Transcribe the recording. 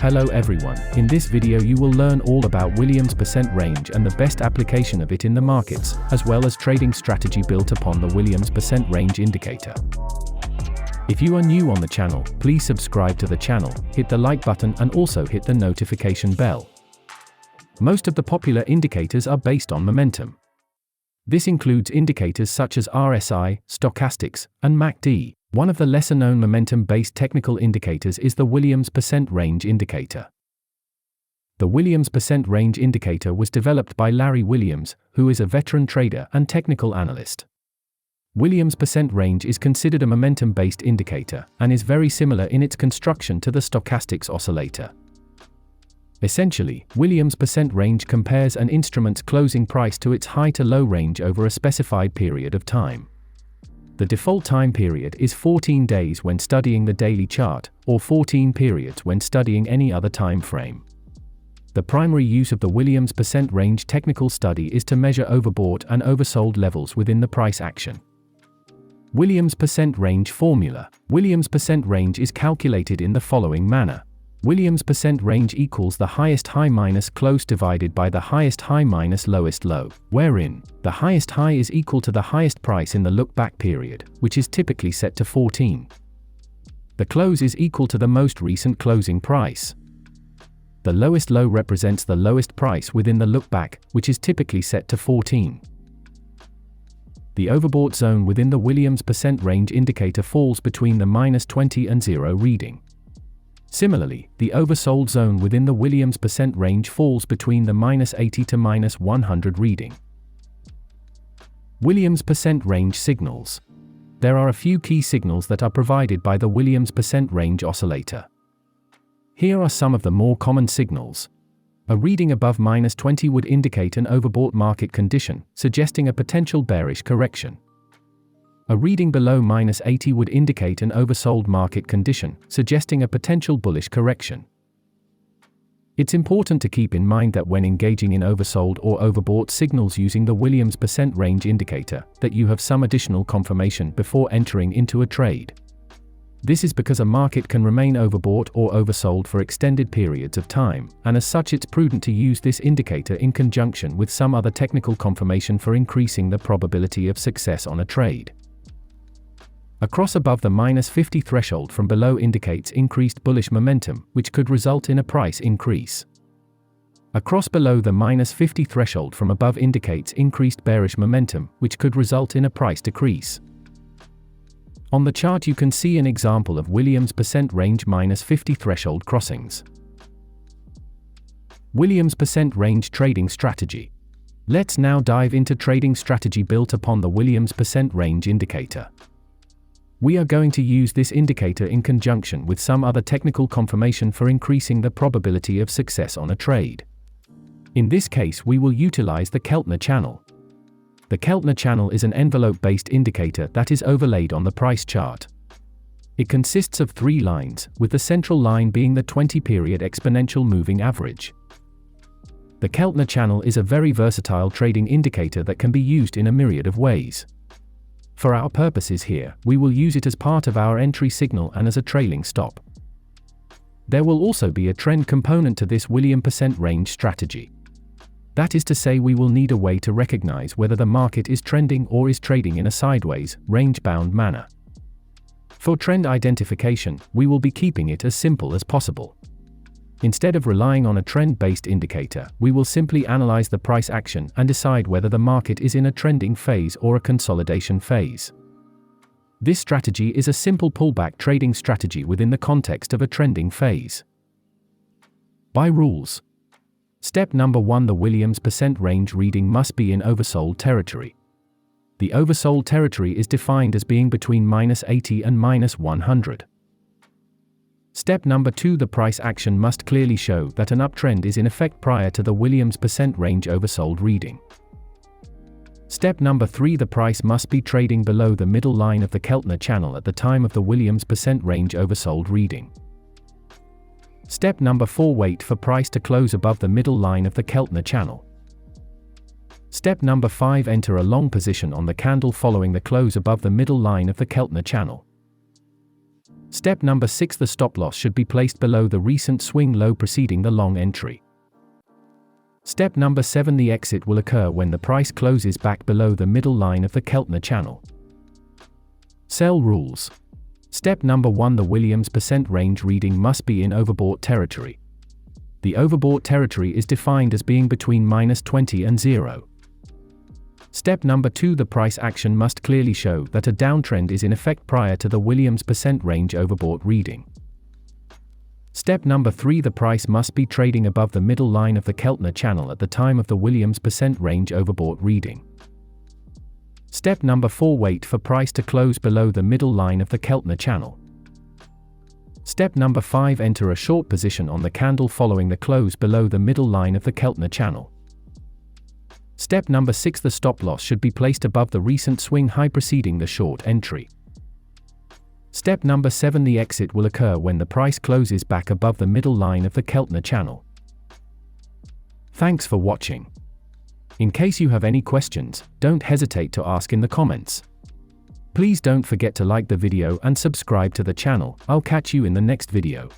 Hello everyone, in this video you will learn all about Williams percent range and the best application of it in the markets, as well as trading strategy built upon the Williams percent range indicator. If you are new on the channel, please subscribe to the channel, hit the like button and also hit the notification bell. Most of the popular indicators are based on momentum. This includes indicators such as RSI, Stochastics, and MACD. One of the lesser-known momentum-based technical indicators is the Williams percent range indicator. The Williams percent range indicator was developed by Larry Williams, who is a veteran trader and technical analyst. Williams percent range is considered a momentum-based indicator, and is very similar in its construction to the stochastics oscillator. Essentially, Williams percent range compares an instrument's closing price to its high to low range over a specified period of time. The default time period is 14 days when studying the daily chart, or 14 periods when studying any other time frame. The primary use of the Williams percent range technical study is to measure overbought and oversold levels within the price action. Williams percent range formula. Williams percent range is calculated in the following manner. Williams percent range equals the highest high minus close divided by the highest high minus lowest low, wherein the highest high is equal to the highest price in the look-back period, which is typically set to 14. The close is equal to the most recent closing price. The lowest low represents the lowest price within the look-back, which is typically set to 14. The overbought zone within the Williams percent range indicator falls between the -20 and 0 reading. Similarly, the oversold zone within the Williams percent range falls between the -80 to -100 reading. Williams percent range signals. There are a few key signals that are provided by the Williams percent range oscillator. Here are some of the more common signals. A reading above -20 would indicate an overbought market condition, suggesting a potential bearish correction. A reading below -80 would indicate an oversold market condition, suggesting a potential bullish correction. It's important to keep in mind that when engaging in oversold or overbought signals using the Williams percent range indicator, that you have some additional confirmation before entering into a trade. This is because a market can remain overbought or oversold for extended periods of time, and as such it's prudent to use this indicator in conjunction with some other technical confirmation for increasing the probability of success on a trade. A cross above the -50 threshold from below indicates increased bullish momentum, which could result in a price increase. A cross below the -50 threshold from above indicates increased bearish momentum, which could result in a price decrease. On the chart you can see an example of Williams percent range -50 threshold crossings. Williams percent range trading strategy. Let's now dive into trading strategy built upon the Williams percent range indicator. We are going to use this indicator in conjunction with some other technical confirmation for increasing the probability of success on a trade. In this case we will utilize the Keltner channel. The Keltner channel is an envelope-based indicator that is overlaid on the price chart. It consists of 3 lines, with the central line being the 20-period exponential moving average. The Keltner channel is a very versatile trading indicator that can be used in a myriad of ways. For our purposes here, we will use it as part of our entry signal and as a trailing stop. There will also be a trend component to this Williams percent range strategy. That is to say, we will need a way to recognize whether the market is trending or is trading in a sideways, range-bound manner. For trend identification, we will be keeping it as simple as possible. Instead of relying on a trend-based indicator, we will simply analyze the price action and decide whether the market is in a trending phase or a consolidation phase. This strategy is a simple pullback trading strategy within the context of a trending phase. By rules. Step number 1: the Williams percent range reading must be in oversold territory. The oversold territory is defined as being between -80 and -100. Step number 2: the price action must clearly show that an uptrend is in effect prior to the Williams percent range oversold reading. Step number 3: the price must be trading below the middle line of the Keltner channel at the time of the Williams percent range oversold reading. Step number 4: wait for price to close above the middle line of the Keltner channel. Step number 5: enter a long position on the candle following the close above the middle line of the Keltner channel. Step number 6. The stop loss should be placed below the recent swing low preceding the long entry. Step number 7. The exit will occur when the price closes back below the middle line of the Keltner channel. Sell rules. Step number 1. The Williams percent range reading must be in overbought territory. The overbought territory is defined as being between -20 and 0. Step number 2. The price action must clearly show that a downtrend is in effect prior to the Williams percent range overbought reading. Step number 3. The price must be trading above the middle line of the Keltner channel at the time of the Williams percent range overbought reading. Step number 4. Wait for price to close below the middle line of the Keltner channel. Step number 5. Enter a short position on the candle following the close below the middle line of the Keltner channel. Step number 6. The stop loss should be placed above the recent swing high preceding the short entry. Step number 7. The exit will occur when the price closes back above the middle line of the Keltner channel. Thanks for watching. In case you have any questions, don't hesitate to ask in the comments. Please don't forget to like the video and subscribe to the channel. I'll catch you in the next video.